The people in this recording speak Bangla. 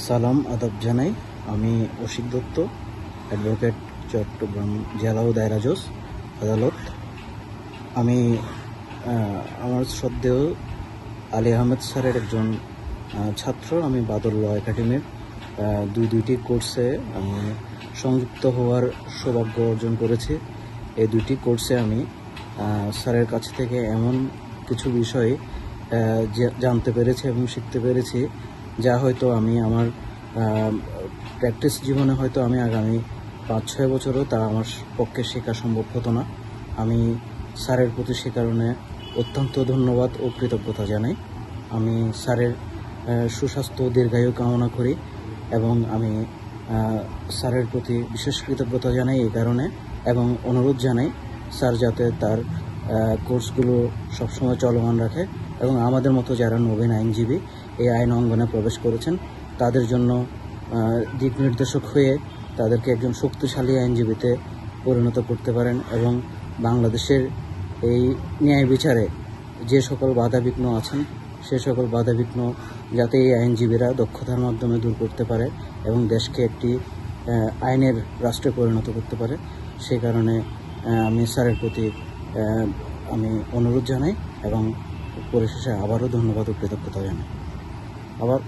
সালাম আদাব জানাই। আমি অসিক দত্ত, অ্যাডভোকেট, চট্টগ্রাম জেলা ও দায়রা জজ আদালত। আমি আমার শ্রদ্ধেয় আলী আহমেদ স্যারের একজন ছাত্র। আমি বাদল ল একাডেমির দুইটি কোর্সে আমি সংযুক্ত হওয়ার সৌভাগ্য অর্জন করেছি। এই দুইটি কোর্সে আমি স্যারের কাছ থেকে এমন কিছু বিষয় জানতে পেরেছি এবং শিখতে পেরেছি, যা হয়তো আমি আমার প্র্যাকটিস জীবনে হয়তো আমি আগামী 5-6 বছরও তা আমার পক্ষে শেখা সম্ভব হতো না। আমি স্যারের প্রতি সে কারণে অত্যন্ত ধন্যবাদ ও কৃতজ্ঞতা জানাই। আমি স্যারের সুস্বাস্থ্য দীর্ঘায়ু কামনা করি এবং আমি স্যারের প্রতি বিশেষ কৃতজ্ঞতা জানাই এই কারণে, এবং অনুরোধ জানাই স্যার যাতে তার কোর্সগুলো সবসময় চলমান রাখে এবং আমাদের মতো যারা নবীন আইনজীবী এই আইন অঙ্গনে প্রবেশ করেছেন তাদের জন্য দিক নির্দেশক হয়ে তাদেরকে একজন শক্তিশালী আইনজীবীতে পরিণত করতে পারেন এবং বাংলাদেশের এই ন্যায় বিচারে যে সকল বাধাবিঘ্ন আছেন সে সকল বাধাবিঘ্ন যাতে এই আইনজীবীরা দক্ষতার মাধ্যমে দূর করতে পারে এবং দেশকে একটি আইনের রাষ্ট্রে পরিণত করতে পারে। সেই কারণে আমি স্যারের প্রতি আমি অনুরোধ জানাই এবং পরিশেষে আবারও ধন্যবাদ ও কৃতজ্ঞতা জানাই। আবার